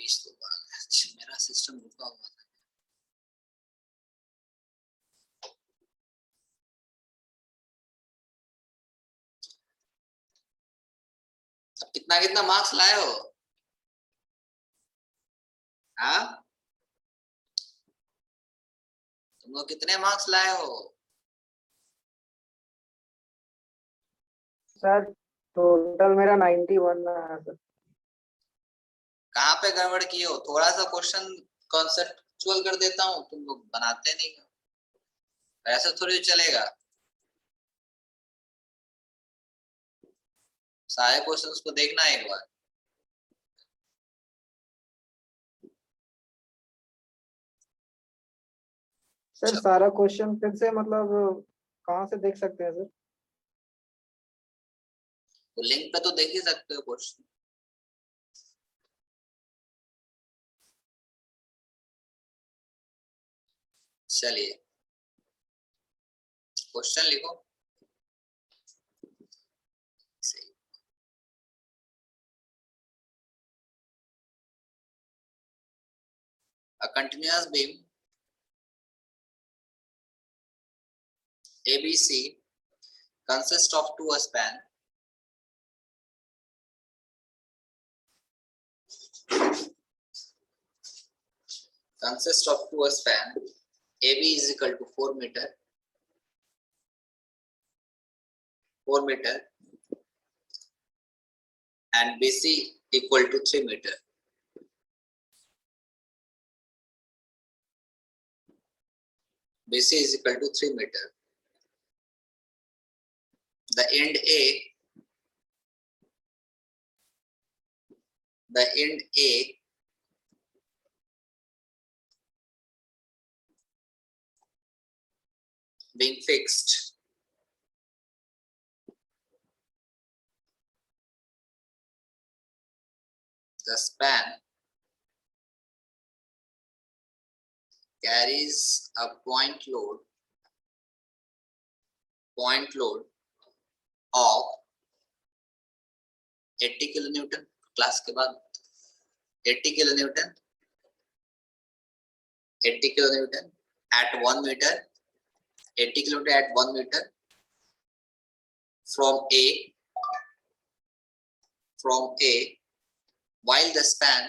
भेज दूंगा। अच्छा, मेरा सिस्टम रुका हुआ था। अब कितना कितना मार्क्स लाए हो? हाँ, तुम लोग कितने मार्क्स लाए हो? सर टोटल मेरा 91 आया सर। कहाँ पे गड़बड़ किए हो? थोड़ा सा क्वेश्चन कॉन्सेप्चुअल कर देता हूँ, तुम लोग बनाते नहीं हो। ऐसा थोड़ी चलेगा। सारे क्वेश्चंस को देखना एक बार। सर सारा क्वेश्चन फिर से मतलब कहाँ से देख सकते हैं सर? तो लिंक पे तो देख ही सकते हो क्वेश्चन। चलिए क्वेश्चन लिखो। सही। A continuous beam ABC consists of two span AB is equal to 4 meter, 4 meter and BC equal to 3 meter. BC is equal to 3 meter. The end A being fixed, the span carries a point load of 80 kilonewton. Class के बाद 80 kilonewton at 1 meter, 80 kilonewton at 1 meter from A while the span,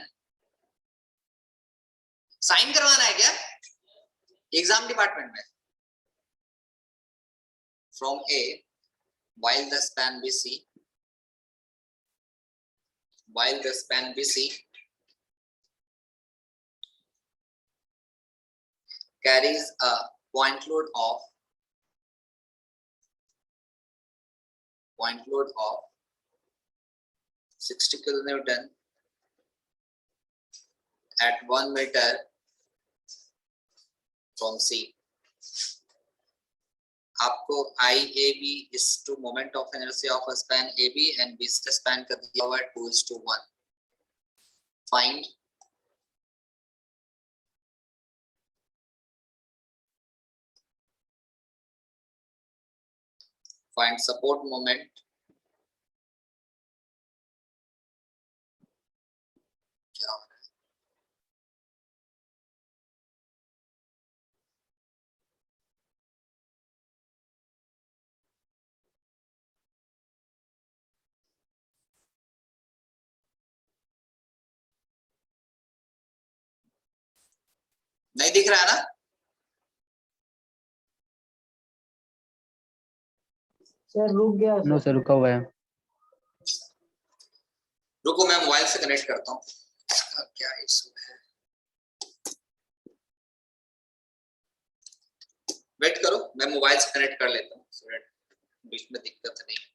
sign करवाना है क्या exam department में? From A while the span BC carries a point load of 60 kilonewton at 1 meter from C. आपको IAB is to moment of inertia of a span AB and BC span का दिया हुआ 2:1. Find support moment क्या हो रहा है? नहीं दिख रहा है ना? सर रुक गया सर। नो सर रुका हुआ है। रुको मैं मोबाइल से कनेक्ट करता हूँ। क्या इशू है? वेट करो, मैं मोबाइल से कनेक्ट कर लेता हूँ, बीच में दिक्कत नहीं है।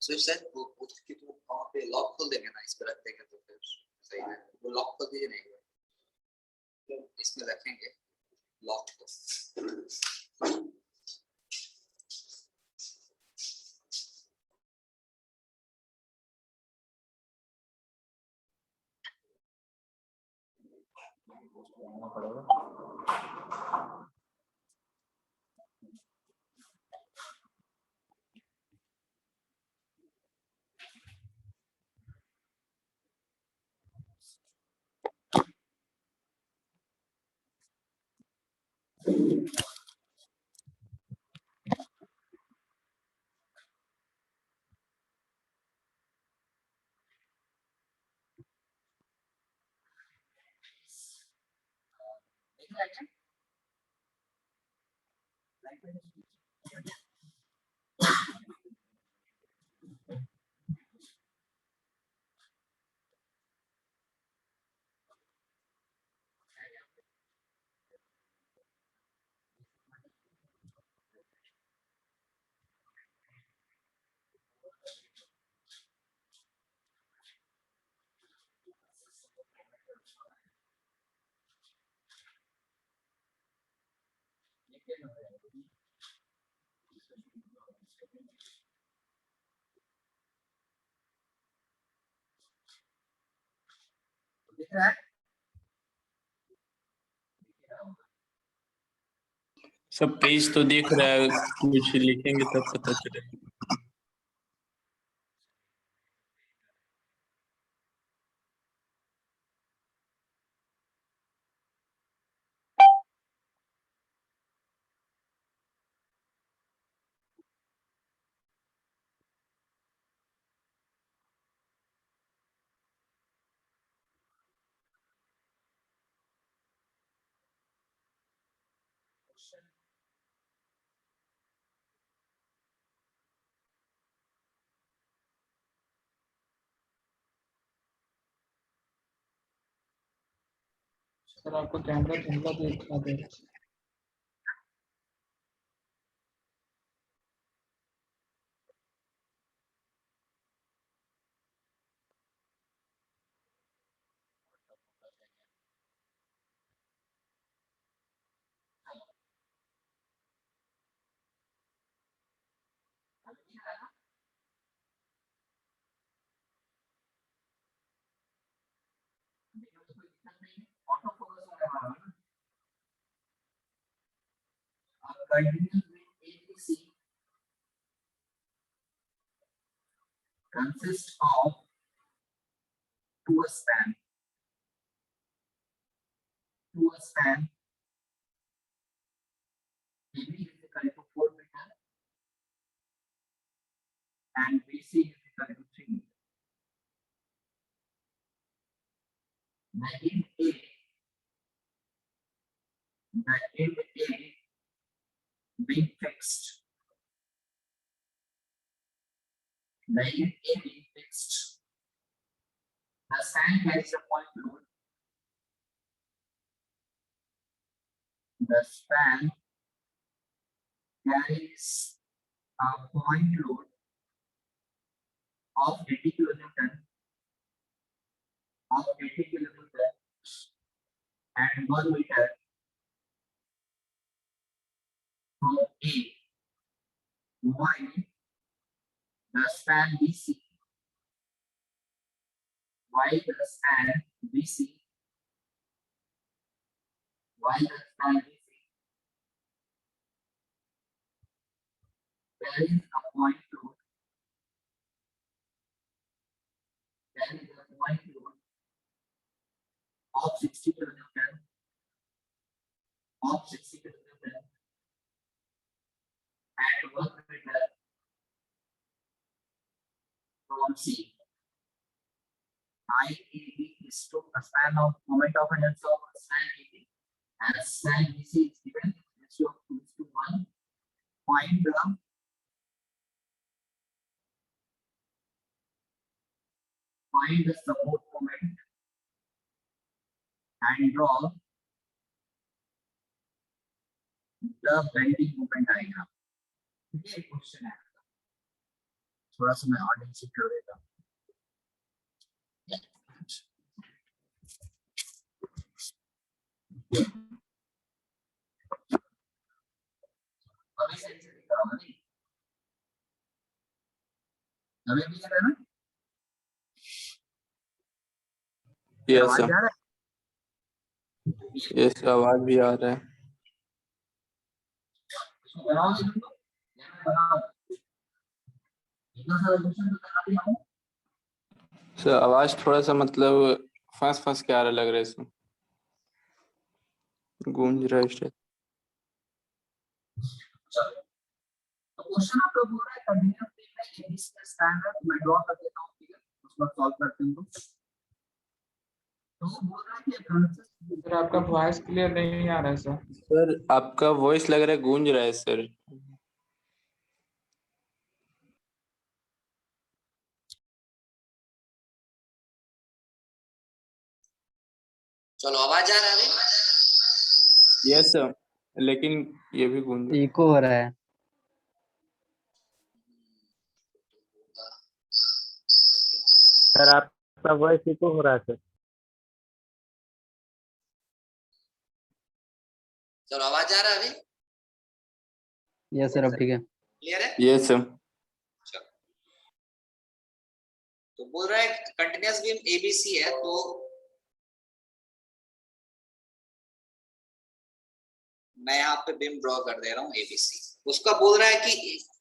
स्विच सेट वो उसकी तो वहाँ पे लॉक खोल देंगे ना, इस पे रख देंगे तो फिर सही है। वो लॉक खोल दीजिए नहीं तो इसमें रखेंगे लॉक को। दिख रहा है? सब पेज तो दिख रहा है, कुछ लिखेंगे तब पता चलेगा। सर आपको कैमरा धुंधला दिखा दे। ऑटो फोकस होने वाला है ना। अब continue with ABC consists of to a span AB is equal to 4 meter and BC is equal to 3 meter. The end A being fixed. The end A being fixed. The span carries a point load. The span carries a point load of 80 kilonewton and 1 meter from A, while the span BC carries a point load of 60 kilonewton and 1 meter from C. IAB is to a span of moment of inertia of span AB and span BC is given ratio of 2:1. Find the support moment and draw the bending moment diagram. ये question है, थोड़ा सा मैं audience से कर देता हूँ। अभी सही से दिख रहा है नहीं? अभी भी दिख रहा है ना? यस सर, यस आवाज भी आ रहा है। सर आवाज थोड़ा सा मतलब फंस के आ रहा लग रहा है, इसमें गूंज रहा है। चलो तो क्वेश्चन आपका बोल रहा है कंटिन्यूअस बीम में एबीसी का स्पैन है, तो मैं ड्रॉ कर देता हूँ फिगर, उसको सॉल्व करते हैं। तो वो बोल रहा है कि सर आपका वॉइस क्लियर नहीं आ रहा है सर। सर आपका वॉइस लग रहा है गूंज रहा है सर। चलो आवाज आ रहा है अभी? यस सर, लेकिन ये भी गूंज रहा है। इको हो रहा है। सर आपका वॉइस इको हो रहा है सर। चलो आवाज आ रहा है अभी? यस सर, अब ठीक है। क्लियर है? Yes sir. तो बोल रहा है कंटिन्यूअस बीम एबीसी है, तो मैं यहाँ पे बीम ड्रॉ कर दे रहा हूँ एबीसी। उसका बोल रहा है कि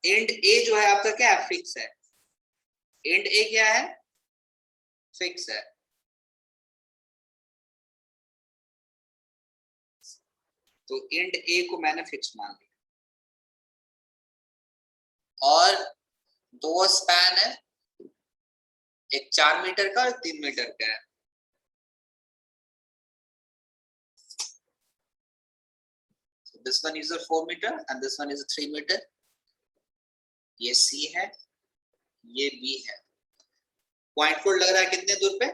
एंड ए जो है आपका क्या है? फिक्स है। एंड ए क्या है? फिक्स है। तो एंड ए को मैंने फिक्स मान लिया, और दो स्पैन है, एक 4 मीटर का और 3 मीटर का है। So this one is a 4 meter and this one is a 3 meter. ये C है, ये B है। पॉइंट फोल्ड लग रहा है कितने दूर पे?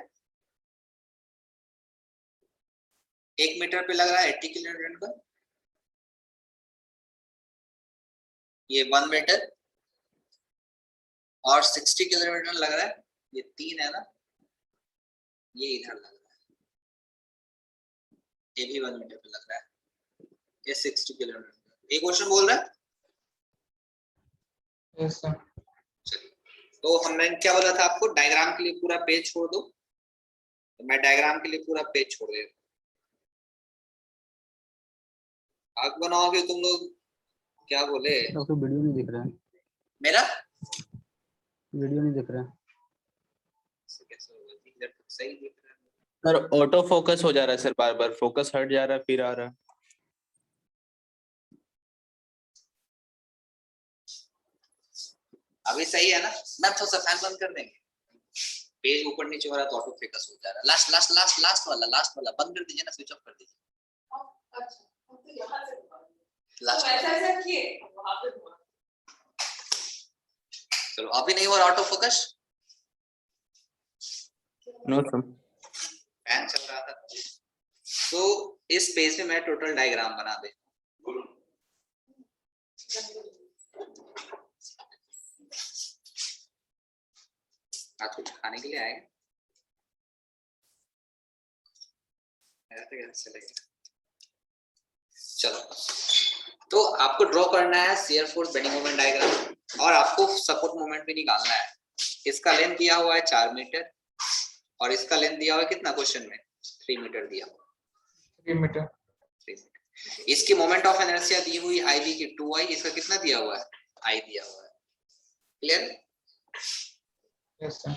1 मीटर पे लग रहा है 80 किलोन्यूटन का। ये 1 मीटर और 60 किलोमीटर लग रहा है। ये 3 है ना, ये इधर लग रहा है, ये भी 1 मीटर पे लग रहा है, ये 60 किलोमीटर। ये क्वेश्चन बोल रहा है। Yes sir. चलिए, तो हमने क्या बोला था आपको? डायग्राम के लिए पूरा पेज छोड़ दो। तो मैं डायग्राम के लिए पूरा पेज छोड़ देता हूँ। आग बनाओगे तुम लोग, क्या बोले? आपको वीडियो नहीं दिख रहा है। मेरा वीडियो नहीं दिख रहा है। कैसे होगा? सही दिख रहा है। सर ऑटो फोकस हो जा रहा है सर, बार बार फोकस हट जा रहा है फिर आ रहा है। अभी सही है ना? मैम थोड़ा सा फैन बंद कर देंगे। पेज ऊपर नीचे हो रहा है तो ऑटो फोकस हो जा रहा है। लास्ट लास्ट लास्ट लास्ट वाला बंद कर दीजिए ना, स्विच ऑफ कर दीजिए। लास्ट चलो, अभी नहीं हो रहा auto focus. No sir. Fan चल रहा था। तो इस पेज में मैं टोटल डायग्राम बना दे। आज कुछ खाने के लिए आएगा? चलेगा। चलो, तो आपको ड्रॉ करना है shear force bending moment diagram, और आपको सपोर्ट मोमेंट भी निकालना है। इसका लेंथ दिया हुआ है 4 मीटर और इसका लेंथ दिया हुआ है कितना क्वेश्चन में? 3 मीटर दिया हुआ। 3 मीटर। इसकी मोमेंट ऑफ इनर्शिया दी हुई आई बी की 2i, इसका कितना दिया हुआ है? आई दिया हुआ है। क्लियर? Yes sir.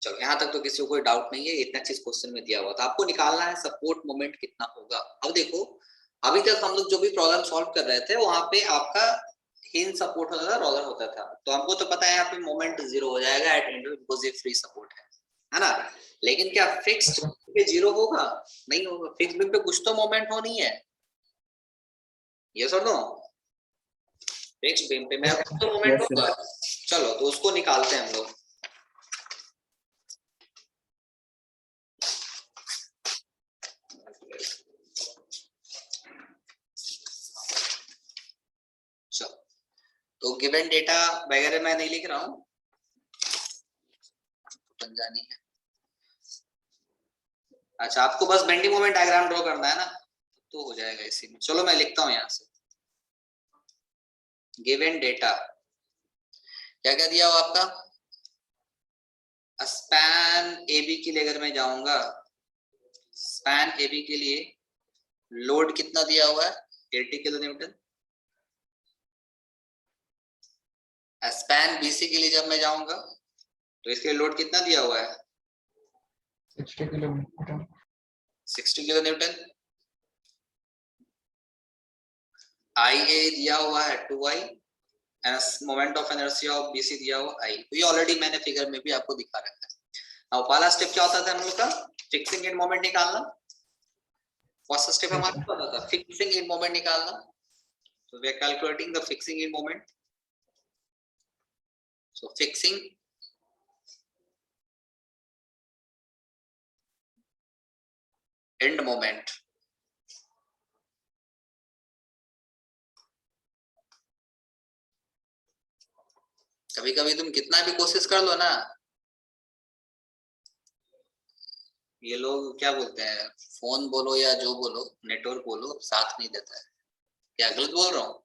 चलो, यहाँ तक तो किसी को कोई डाउट नहीं है। इतना चीज क्वेश्चन में दिया हुआ था। आपको निकालना है सपोर्ट मोमेंट कितना होगा। अब देखो, अभी तक हम लोग जो भी प्रॉब्लम सॉल्व कर रहे थे वहां पे आपका हिंज सपोर्ट होता था, रोलर होता था। तो हमको तो पता है यहाँ पे मोमेंट 0 हो जाएगा एट एंड, बिकॉज़ ये फ्री सपोर्ट है ना? लेकिन क्या फिक्स्ड पे 0 होगा? नहीं होगा। फिक्स्ड बीम पे कुछ तो मोमेंट होनी है। ये सुनो, फिक्स्ड बीम पे मैं कुछ तो मोमेंट होगा। चलो, तो उसको निकालते हैं हम लोग। तो गिवन डेटा वगैरह मैं नहीं लिख रहा हूं, जानी है। अच्छा, आपको बस बेंडिंग मोमेंट डायग्राम ड्रॉ करना है ना, तो हो जाएगा इसी में। चलो मैं लिखता हूं यहां से। गिवन डेटा क्या क्या दिया हुआ आपका? स्पैन AB के लिए अगर मैं जाऊंगा, स्पैन AB के लिए लोड कितना दिया हुआ है? 80 किलो न्यूटन। स्पैन BC के लिए जब मैं जाऊंगा तो इसके लिए लोड कितना दिया हुआ है? 60 किलोमीटर। 60 kilo Newton. IA दिया हुआ है 2I, moment of inertia of BC दिया हुआ I। तो ये ऑलरेडी मैंने फिगर में भी आपको दिखा रखा है। अब पहला स्टेप क्या होता था हम लोग का, फिक्सिंग इन मोमेंट निकालना। फर्स्ट स्टेप हमारा क्या होता था, फिक्सिंग इन मोमेंट निकालना। So we are calculating the fixing in moment. So fixing end moment. कभी कभी तुम कितना भी कोशिश कर लो ना, ये लोग क्या बोलते हैं, फोन बोलो या जो बोलो, नेटवर्क बोलो, साथ नहीं देता है। क्या गलत बोल रहा हूँ?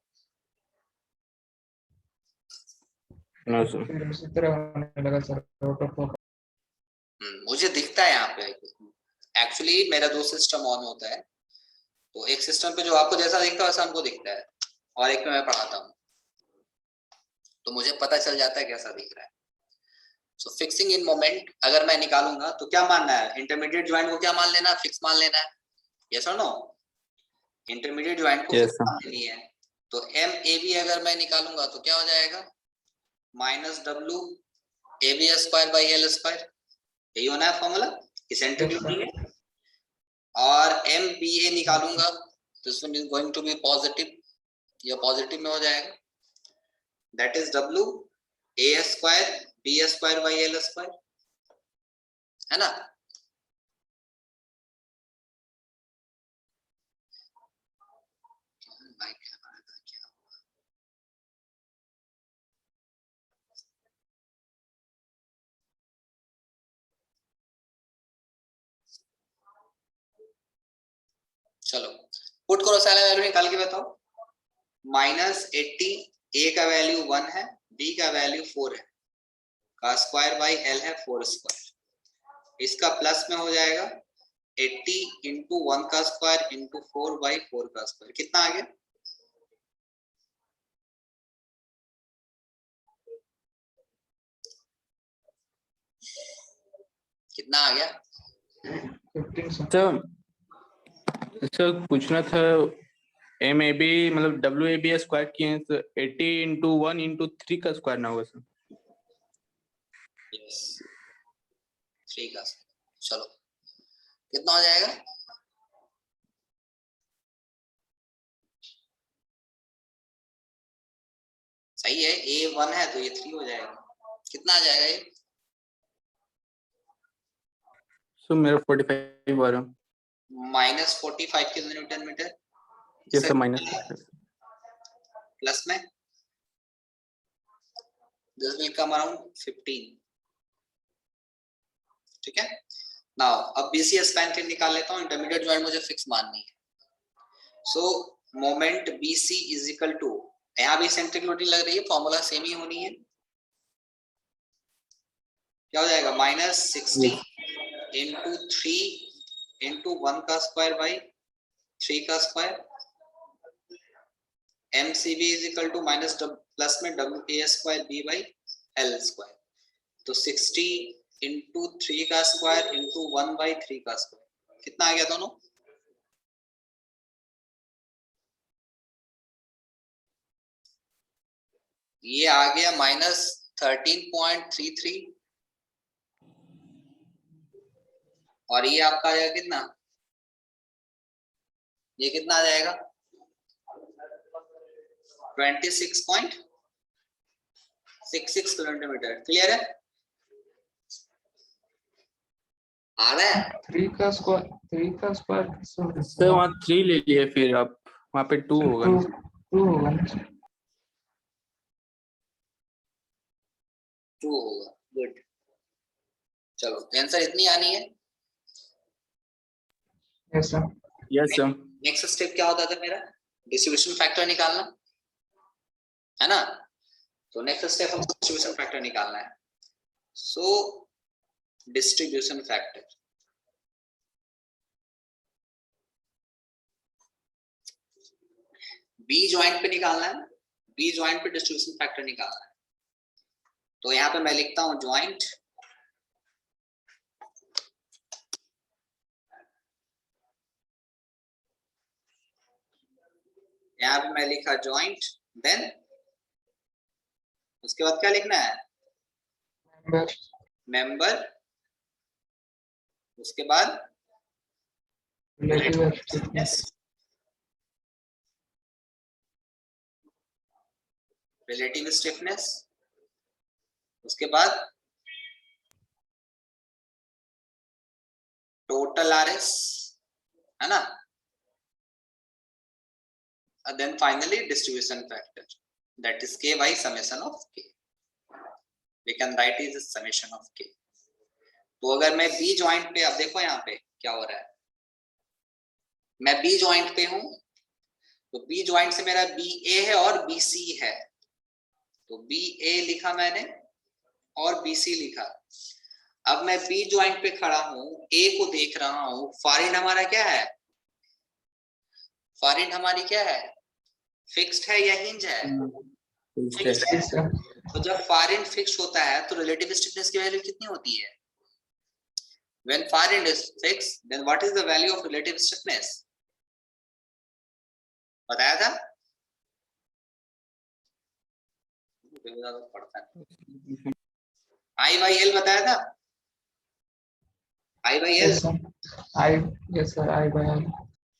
No sir. फिर उसी तरह होने लगा सर, आउट ऑफ फोकस। मुझे दिखता है यहाँ पे एक्चुअली मेरा दो सिस्टम ऑन होता है, तो एक सिस्टम पे जो आपको जैसा दिखता है वैसा हमको दिखता है, और एक में मैं पढ़ाता हूँ, तो मुझे पता चल जाता है कैसा दिख रहा है। सो फिक्सिंग इन मोमेंट अगर मैं निकालूंगा तो क्या मानना है, इंटरमीडिएट ज्वाइंट को क्या मान लेना, फिक्स मान लेना है। यस और नो? इंटरमीडिएट ज्वाइंट को Yes, फिक्स sir. मान लेनी है। तो MAB अगर मैं निकालूंगा तो क्या हो जाएगा, -W AB square by L square. यही होना है फॉर्मूला, इसेंट्रिक लोडिंग है। और MBA निकालूंगा तो this one is going to be positive, ये पॉजिटिव में हो जाएगा। That is W A square B square by L square, है ना? चलो पुट करो, सारे वैल्यू निकाल के बताओ। -80 A का वैल्यू 1 है, B का वैल्यू 4 है, का स्क्वायर बाई L है 4 स्क्वायर। इसका प्लस में हो जाएगा 80 इंटू 1 का स्क्वायर इंटू 4 बाई 4 का स्क्वायर। कितना आ गया? कितना आ गया? 15 सर। सर पूछना था, MAB मतलब WAB स्क्वायर किए हैं तो 80 इंटू 1 इंटू 3 का स्क्वायर ना होगा सर? यस, 3 का। चलो कितना हो जाएगा? सही है, A 1 है तो ये 3 हो जाएगा। कितना आ जाएगा ये? सर मेरा 45 आ रहा है। -45 kilo newton metre. Yes sir, minus plus में दिस विल कम अराउंड 15। ठीक है, नाउ अब BC स्पैन फिर निकाल लेता हूँ। इंटरमीडिएट ज्वाइंट मुझे फिक्स माननी है। So moment BC is equal to, यहाँ भी सेंट्रिक लोडिंग लग रही है, फॉर्मूला सेम ही होनी है। क्या हो जाएगा, -60 इंटू 3 इंटू 1 का स्क्वायर बाई 3 का square. MCB is equal to minus plus में WA square B by L square. तो 60 इंटू 3 का स्क्वायर इंटू 1 बाई 3 का स्क्वायर। कितना आ गया दोनों? ये आ गया -13.33, और ये आपका आ जाएगा कितना, ये कितना आ जाएगा 26.66 किलोमीटर। क्लियर है? आ रहा है? 3 का स्क्वायर सर वहाँ 3 ले लिए, फिर आप वहाँ पे 2 होगा ना? 2 होगा ना सर? 2 होगा। गुड, चलो आंसर इतनी आनी है। Yes sir. Yes sir. Next step क्या होता था मेरा, डिस्ट्रीब्यूशन फैक्टर निकालना है ना। तो नेक्स्ट स्टेप हमको डिस्ट्रीब्यूशन फैक्टर निकालना है। So distribution factor, be joint पे निकालना है। बी ज्वाइंट पे डिस्ट्रीब्यूशन फैक्टर निकालना है। तो यहाँ पे मैं लिखता हूं ज्वाइंट यहाँ पे मैं लिखा जॉइंट, देन उसके बाद क्या लिखना है, member, मेंबर, उसके बाद relative stiffness, रिलेटिव स्टिफनेस, उसके बाद टोटल आरएस, है ना, and then finally distribution factor, that is k by summation of k, we can write is the summation of k. तो अगर मैं बी जॉइंट पे, अब देखो यहाँ पे क्या हो रहा है, मैं बी जॉइंट पे हूं, तो बी जॉइंट से मेरा बी ए है और बी सी है, तो बी ए लिखा मैंने और बी सी लिखा। अब मैं बी जॉइंट पे खड़ा हूं, ए को देख रहा हूं, फारिन हमारा क्या है, फारिन हमारी क्या है, फिक्स्ड है या हिंज है, फिक्स्ड है। yes sir, तो जब फारिन फिक्स्ड होता है तो रिलेटिव स्टिफनेस की वैल्यू कितनी होती है, when farin is fixed then what is the value of relative stiffness, बताया था, I by L बताया था, I by L, yes sir, yes sir, I by L,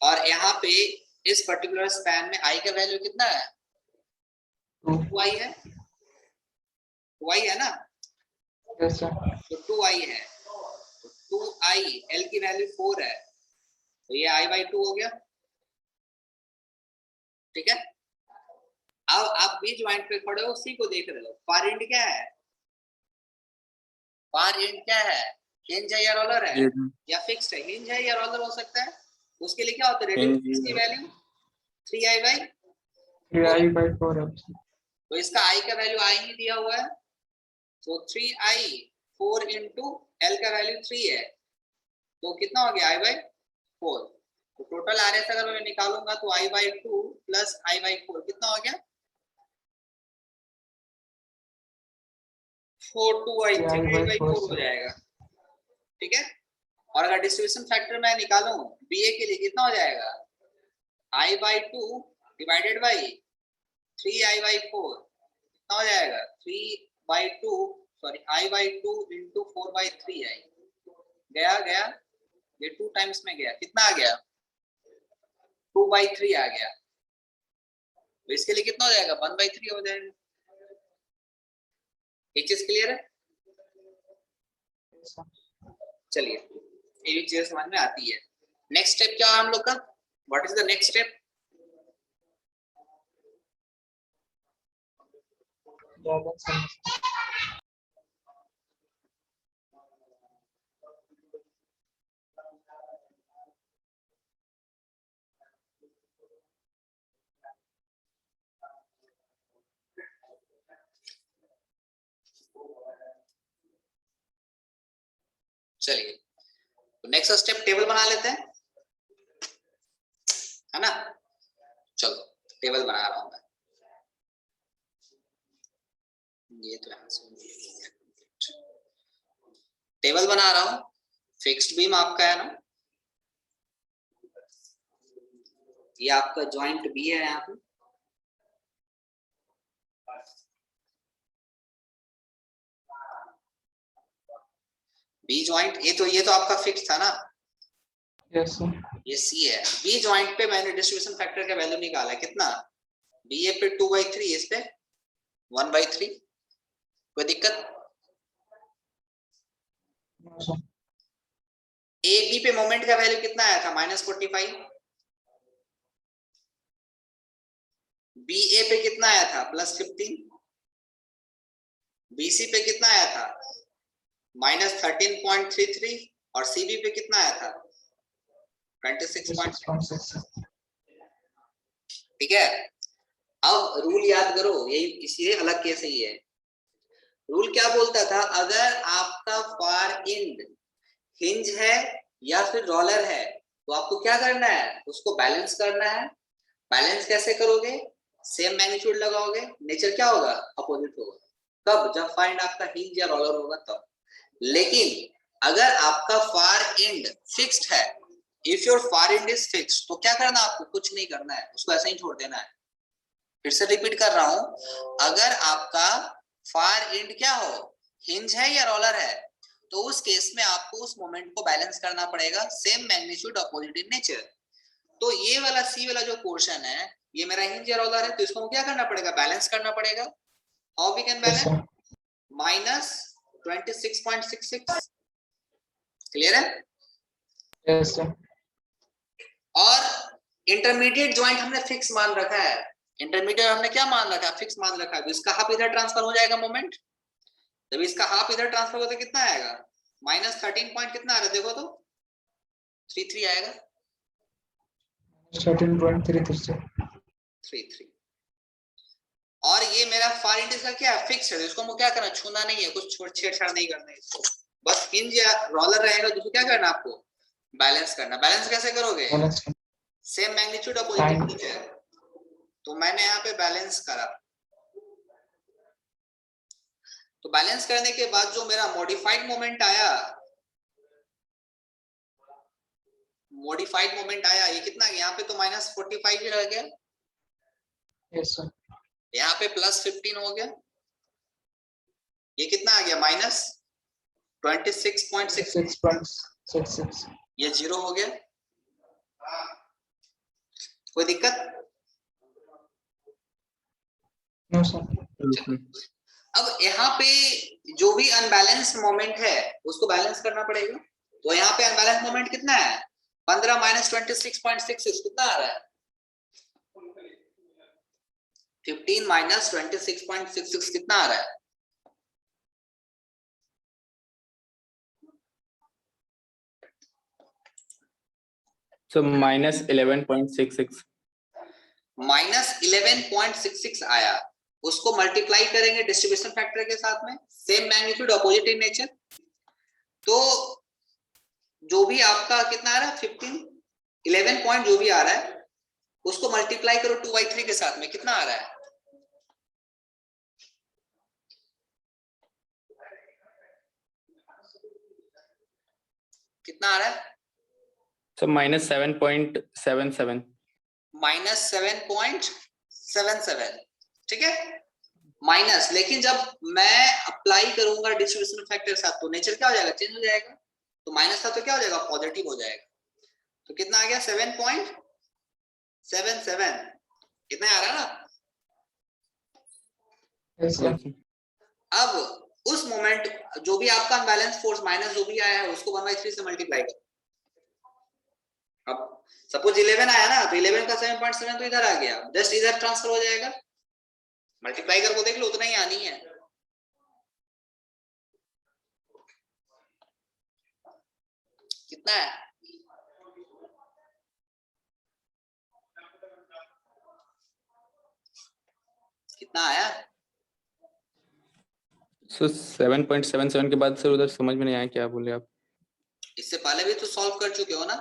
और यहाँ पे इस पर्टिकुलर स्पैन में I का वैल्यू कितना है, 2i है, 2i है ना, yes sir, तो 2i है, तो 2i, L की वैल्यू 4 है, तो ये I by 2 हो गया, ठीक है। अब आप बी ज्वाइंट पे खड़े हो, सी को देख रहे हो, फार एंड क्या है, फार एंड क्या है, हिंज है या रोलर है या फिक्स्ड है, हिंज है या रोलर हो सकता है, उसके लिए क्या होता है, रेडियस की value 3i by 3i by 4 तो इसका i का वैल्यू i ही दिया हुआ है, तो 3i 4 into l का वैल्यू 3 है, तो कितना हो गया i by 4, तो टोटल आरएस अगर मैं निकालूंगा तो i by 2 plus i by 4 कितना हो गया, 4 2i 3i by 4 हो जाएगा, ठीक है। और अगर डिस्ट्रीब्यूशन फैक्टर मैं निकालूं बीए के लिए कितना हो जाएगा, i by 2 divided by 3i by 4 कितना हो जाएगा, 3 by 2 sorry i by 2 into 4 by 3i, गया गया ये 2 टाइम्स में गया, कितना आ गया 2 by 3 आ गया, तो इसके लिए कितना हो जाएगा 1 by 3 हो जाएगा, एक चीज क्लियर है, चलिए ये चीज समझ में आती है। नेक्स्ट स्टेप क्या है हम लोग का, what is the next step, चलिए तो नेक्स्ट स्टेप टेबल बना लेते हैं, है ना, चलो टेबल बना रहा हूं मैं, ये तो यहाँ से टेबल बना रहा हूं, फिक्स्ड बीम आपका है ना, ये आपका जॉइंट बी है यहाँ पे, बी जॉइंट, ये तो आपका फिक्स था ना, yes sir, ये सी है, बी जॉइंट पे मैंने डिस्ट्रीब्यूशन फैक्टर का वैल्यू निकाला कितना, बी ए पे 2 by 3, इस पे 1 by 3, कोई दिक्कत, no sir, ए बी पे मोमेंट का वैल्यू कितना आया था -45, बी ए पे कितना आया था +15, बी सी पे कितना आया था -13.33 और सी बी पे कितना आया था 26.6, ठीक है। अब रूल याद करो, यही इसीलिए अलग केस ही है, रूल क्या बोलता था, अगर आपका फार एंड हिंज है या फिर रोलर है तो आपको क्या करना है, उसको बैलेंस करना है, बैलेंस कैसे करोगे, सेम मैग्नीट्यूड लगाओगे, नेचर क्या होगा अपोजिट होगा, कब, जब फार एंड आपका हिंज या रोलर होगा तब। लेकिन अगर आपका फार एंड फिक्स्ड है if your far and is fixed, तो क्या करना आपको, कुछ नहीं करना है, उसको ऐसा ही छोड़ देना है। फिर से रिपीट कर रहा हूं, अगर आपका फार एंड क्या हो, हिंज है या रोलर है, तो उस केस में आपको उस मोमेंट को बैलेंस करना पड़ेगा, same magnitude opposite in nature. तो ये वाला सी वाला जो पोर्शन है, ये मेरा हिंज या रोलर है, तो इसको क्या करना पड़ेगा, बैलेंस करना पड़ेगा। How we can Yes, balance, sir. Minus 26.66, clear है। Yes, sir. और इंटरमीडिएट ज्वाइंट हमने फिक्स मान रखा है, इंटरमीडिएट हमने क्या मान रखा है, फिक्स मान रखा है। तो इसका हाफ इधर ट्रांसफर हो जाएगा मोमेंट, जब इसका हाफ इधर ट्रांसफर होता है कितना आएगा, माइनस 13 पॉइंट कितना आ रहा है, देखो तो 33 आएगा, 13.33. और ये मेरा फार इंड का क्या है, फिक्स है, इसको क्या करना, छूना नहीं है, कुछ छेड़छाड़ नहीं करना है इसको, बस हिंज या रोलर रहेगा, जिसको क्या करना आपको, बैलेंस करना। बैलेंस कैसे करोगे, Balance. सेम मैग्नीट्यूड अपोजिट है, तो मैंने यहाँ पे बैलेंस करा। तो बैलेंस करने के बाद जो मेरा मॉडिफाइड मोमेंट आया, ये कितना, यहाँ पे तो माइनस 45 ही रह गया, Yes, sir. यहाँ पे प्लस 15 हो गया, ये कितना आ गया, माइनस 26.6, 6.66. ये 0 हो गया। कोई दिक्कत, No, sir. अब यहाँ पे जो भी अनबैलेंस मोमेंट है उसको बैलेंस करना पड़ेगा। तो यहाँ पे अनबैलेंस मोमेंट कितना है, 15 माइनस 26.66 कितना आ रहा है, 15 माइनस 26.66 कितना आ रहा है, So minus 11.66. माइनस 11.66 आया। उसको मल्टीप्लाई करेंगे डिस्ट्रीब्यूशन फैक्टर के साथ में, same magnitude opposite in nature, तो जो भी आपका कितना आ रहा है, 11 पॉइंट जो भी आ रहा है उसको मल्टीप्लाई करो 2/3 के साथ में, कितना आ रहा है, कितना आ रहा है, So minus 7.77. माइनस 7.77, ठीक है, माइनस। लेकिन जब मैं अप्लाई करूंगा डिस्ट्रीब्यूशन फैक्टर के साथ तो नेचर क्या हो जाएगा, चेंज हो जाएगा, तो माइनस था तो क्या हो जाएगा, पॉजिटिव हो जाएगा। तो कितना आ गया, 7.77, कितना आ रहा है ना। Yes, sir. अब उस मोमेंट जो भी आपका अनबैलेंस फोर्स माइनस जो भी आया है उसको 1/3 से मल्टीप्लाई करो। अब सपोज 11 आया ना, तो 11 का 7.7 तो इधर आ गया, जस्ट इधर ट्रांसफर हो जाएगा, मल्टीप्लाई करके देख लो, उतना ही आनी है। कितना है, कितना आया, So 7.77 के बाद सर उधर समझ में नहीं आया क्या बोले आप। इससे पहले भी तो सॉल्व कर चुके हो ना।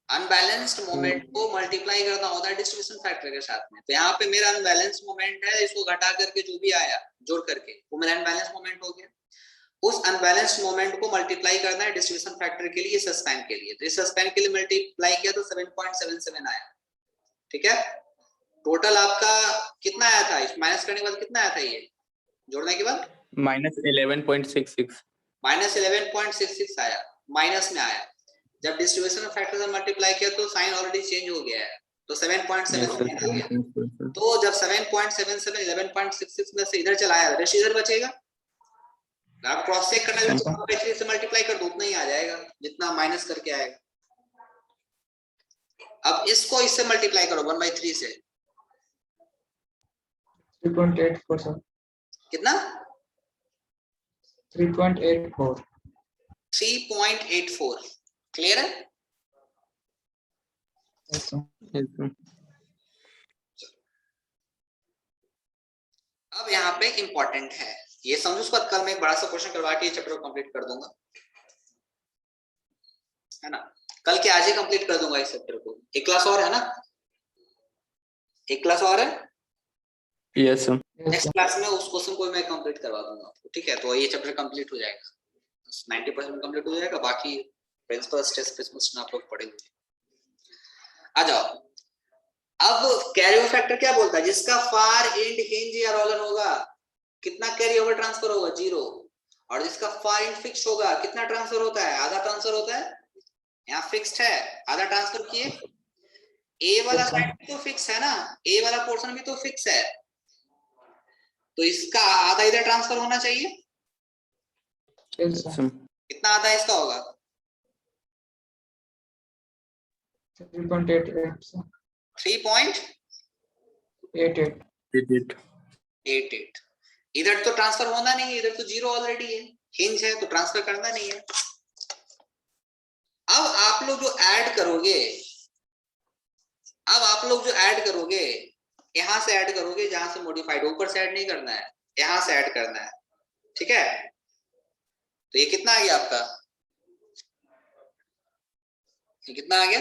अनबैलेंस्ड मोमेंट को मल्टीप्लाई करना होता है डिस्ट्रीब्यूशन फैक्टर के साथ में। तो यहाँ पे मेरा अनबैलेंस्ड मोमेंट है, इसको घटा करके जो भी आया जोड़ करके वो मेरा अनबैलेंस्ड मोमेंट हो गया। उस अनबैलेंस्ड मोमेंट को मल्टीप्लाई करना है डिस्ट्रीब्यूशन फैक्टर के लिए, इस स्पैन के लिए। तो इस स्पैन के लिए मल्टीप्लाई किया तो 7.77 आया, ठीक है। टोटल आपका कितना आया था, इस माइनस करने के बाद कितना आया था, ये जोड़ने के बाद minus 11.66. माइनस 11.66 आया, माइनस में आया। जब डिस्ट्रीब्यूशन फैक्टर से मल्टीप्लाई किया तो साइन ऑलरेडी चेंज हो गया है, तो 7.77 आ गया। तो जब 7.77 11.66 में से इधर चला आया, रेस्ट इधर बचेगा। आप क्रॉस चेक करना है तो 3 से मल्टीप्लाई कर दो, उतना ही आ जाएगा जितना माइनस करके आएगा। अब इसको इससे मल्टीप्लाई करो 1/3 से, 3.84, sir. कितना, 3.84. 3.84, क्लियर है। Yes, sir. Yes, sir. अब यहाँ पे इंपॉर्टेंट है, ये समझो। उसके बाद कल मैं एक बड़ा सा क्वेश्चन करवा के ये चैप्टर को कंप्लीट कर दूंगा, है ना। कल के आज ही कंप्लीट कर दूंगा इस चैप्टर को। एक क्लास और है ना, एक क्लास और है। Yes, sir. Yes, next sir. Class में उस क्वेश्चन को मैं कंप्लीट करवा दूंगा आपको, ठीक है। तो ये चैप्टर कंप्लीट हो जाएगा, 90% कंप्लीट हो जाएगा, बाकी प्रिंसिपल स्ट्रेस पे क्वेश्चन आप लोग पढ़े हुए। आ जाओ, अब कैरी ओवर फैक्टर क्या बोलता है, जिसका फार एंड हिंज या रोलर होगा कितना कैरी ओवर ट्रांसफर होगा, 0, और जिसका फार एंड फिक्स होगा कितना ट्रांसफर होता है, आधा ट्रांसफर होता है। यहाँ फिक्स्ड है, आधा ट्रांसफर किए, ए वाला साइड भी तो फिक्स है ना, ए वाला पोर्शन भी तो फिक्स है, तो इसका आधा इधर ट्रांसफर होना चाहिए। Yes, sir. कितना आधा इसका होगा, 3.88, sir. 3.88। इधर तो ट्रांसफर होना नहीं है, इधर तो 0 ऑलरेडी है, हिंज है तो ट्रांसफर करना नहीं है। अब आप लोग जो ऐड करोगे, यहां से ऐड करोगे जहां से मॉडिफाइड, ऊपर से ऐड नहीं करना है, यहां से ऐड करना है, ठीक है। तो ये कितना आ गया आपका, ये कितना आ गया,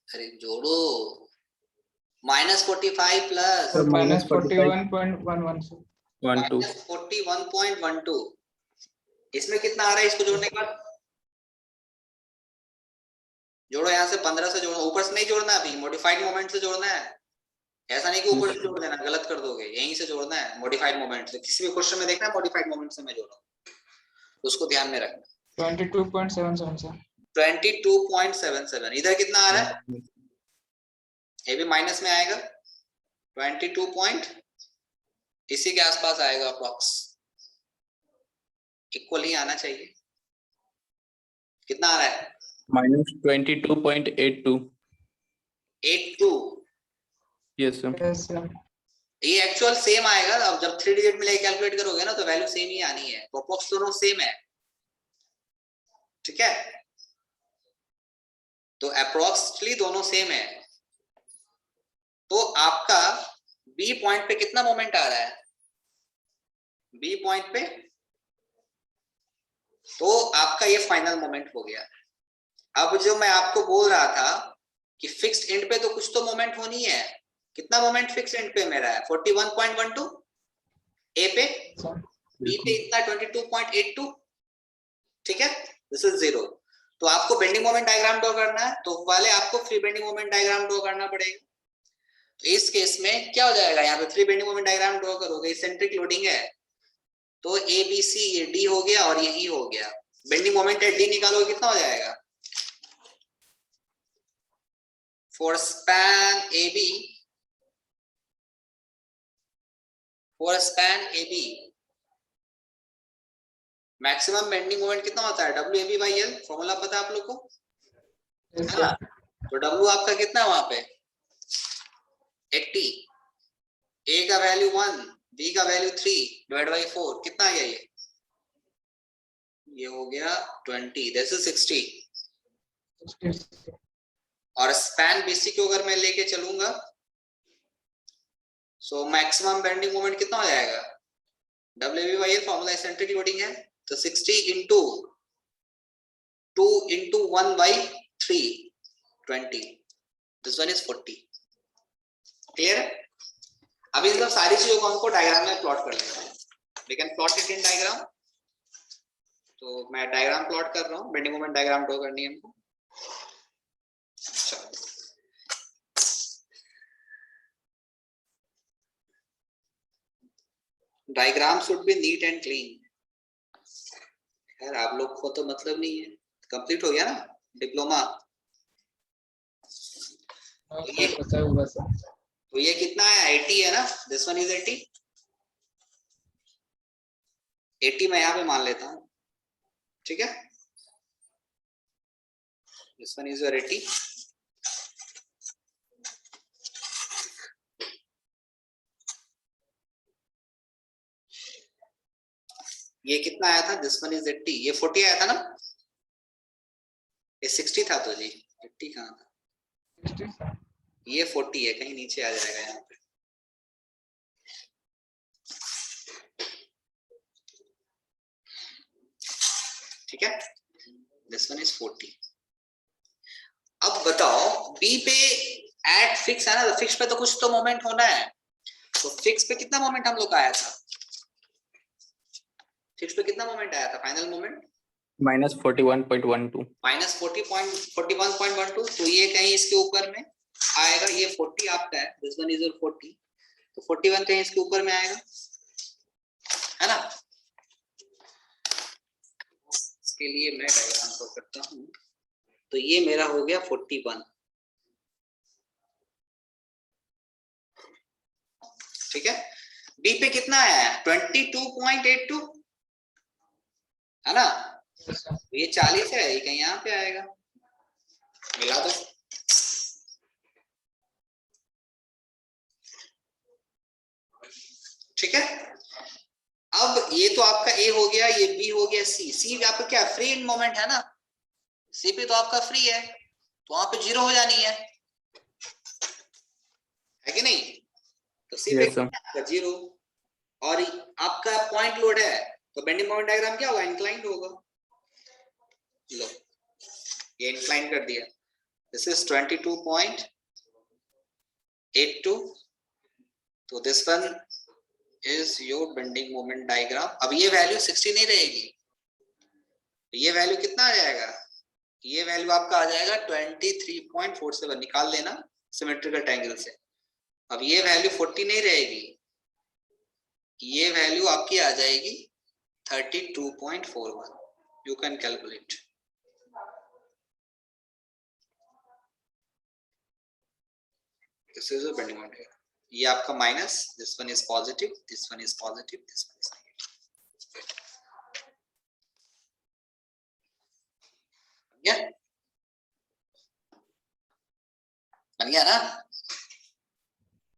अरे जोड़ो, -45 प्लस So minus 41.11, sir. 12 -41.12, इसमें कितना आ रहा है, इसको जोड़ने के बाद जोड़ो, यहाँ से 15 से जोड़ो, ऊपर से नहीं जोड़ना, अभी मॉडिफाइड मोमेंट से जोड़ना है, ऐसा नहीं कि ऊपर से जोड़ देना, गलत कर दोगे, यहीं से जोड़ना है मॉडिफाइड मोमेंट से। किसी भी क्वेश्चन में देखना है मॉडिफाइड मोमेंट से मैं जोड़ रहा हूँ, उसको ध्यान में रखना। 22.77, sir. 22.77, इधर कितना आ रहा है, ये भी माइनस में आएगा, 22 पॉइंट इसी के आसपास आएगा, अप्रॉक्स इक्वल ही आना चाहिए। कितना आ रहा है, -22.82। 82। Yes sir. Yes, sir. ये एक्चुअल सेम आएगा, अब जब 3 डिजिट में लेके कैलकुलेट करोगे ना तो वैल्यू सेम ही आनी है, तो अप्रॉक्स दोनों सेम है, ठीक है, तो अप्रॉक्सली दोनों सेम है। तो आपका बी पॉइंट पे कितना मोमेंट आ रहा है, बी पॉइंट पे, तो आपका ये फाइनल मोमेंट हो गया। अब जो मैं आपको बोल रहा था कि फिक्स्ड एंड पे तो कुछ तो मोमेंट होनी है, कितना मोमेंट फिक्स्ड एंड पे मेरा है, 41.12 ए पे, बी पे इतना 22.82, ठीक है, दिस इज 0। तो आपको बेंडिंग मोमेंट डायग्राम ड्रॉ करना है, तो पहले आपको free bending moment diagram draw करना पड़ेगा। तो इस केस में क्या हो जाएगा, यहाँ पे free bending moment diagram draw करोगे, सेंट्रिक लोडिंग है तो ए बी सी, ये डी हो गया और ये ई हो गया, बेंडिंग मोमेंट एट डी निकालोगे कितना हो जाएगा, for span A B maximum bending moment कितना होता है, WAB/L, फॉर्मूला पता है आप लोग को, Yes, है ना, sir. तो W आपका कितना है वहां पे 80, A का वैल्यू 1, B का वैल्यू 3 डिवाइड बाई 4, कितना आ गया ये हो गया 20, दिस इज 60। Yes, sir. और स्पैन BC को अगर मैं लेके चलूंगा सो मैक्सिमम बेंडिंग मोमेंट कितना हो जाएगा, WAB/L फॉर्मूला एसेंट्रिक लोडिंग है, तो 60 into 2 into 1/3, 20, this one is 40। Clear है। अब इन सब सारी चीजों को हमको डायग्राम में प्लॉट कर लेना है, we can plot it in diagram. तो मैं डायग्राम प्लॉट कर रहा हूँ, बेंडिंग मोमेंट डायग्राम ड्रॉ करनी है हमको। Diagram should be neat and clean. यार आप लोग को तो मतलब नहीं है, कंप्लीट हो गया ना डिप्लोमा। No, sir, पता होगा, sir. तो ये कितना है, 80 है ना, दिस वन इज 80, 80 मैं यहाँ पे मान लेता हूँ, ठीक है, दिस वन इज योर 80। ये कितना आया था, दिस वन इज 80, ये 40 आया था ना, ये 60 था, तो जी 80 कहाँ था, 60, sir. ये 40 है, कहीं नीचे आ जाएगा यहाँ पे। ठीक है, दिस वन इज 40। अब बताओ बी पे एट फिक्स है ना, तो फिक्स पे तो कुछ तो मोमेंट होना है, तो फिक्स पे कितना मोमेंट हम लोग का आया था? फिक्स पे कितना मोमेंट आया था फाइनल मोमेंट? माइनस 41.12। माइनस 41.12। तो ये कहीं इसके ऊपर में आएगा, ये 40 आपका है, दिस वन इज योर 40, तो 41 कहीं इसके ऊपर में आएगा, है ना? इसके लिए मैं डायग्राम को करता हूँ। तो ये मेरा हो गया 41, ठीक है। डी पे कितना आया है? 22.82, है ना? ये 40 है, ये कहीं यहाँ पे आएगा, मिला दो। ठीक है। अब ये तो आपका ए हो गया, ये बी हो गया, सी। सी आपका क्या फ्री एंड मोमेंट है ना, सी पे तो आपका फ्री है, तो वहां पे 0 हो जानी है कि नहीं? तो सी पे Yes, sir. 0, और आपका पॉइंट लोड है, तो बेंडिंग मोमेंट डायग्राम क्या होगा? इंक्लाइंड होगा। लो, ये इंक्लाइंड कर दिया। दिस इज 22.82, तो this one is your bending moment diagram. अब ये वैल्यू 60 नहीं रहेगी, ये वैल्यू कितना आ जाएगा? ये वैल्यू आपका आ जाएगा 23.47, निकाल लेना सिमेट्रिकल ट्रायंगल से। अब ये वैल्यू 40 नहीं रहेगी, ये वैल्यू आपकी आ जाएगी 32.41। You can calculate. This is a bending moment. ये आपका minus, this one is positive, this one is positive, this one is negative. बन गया ना?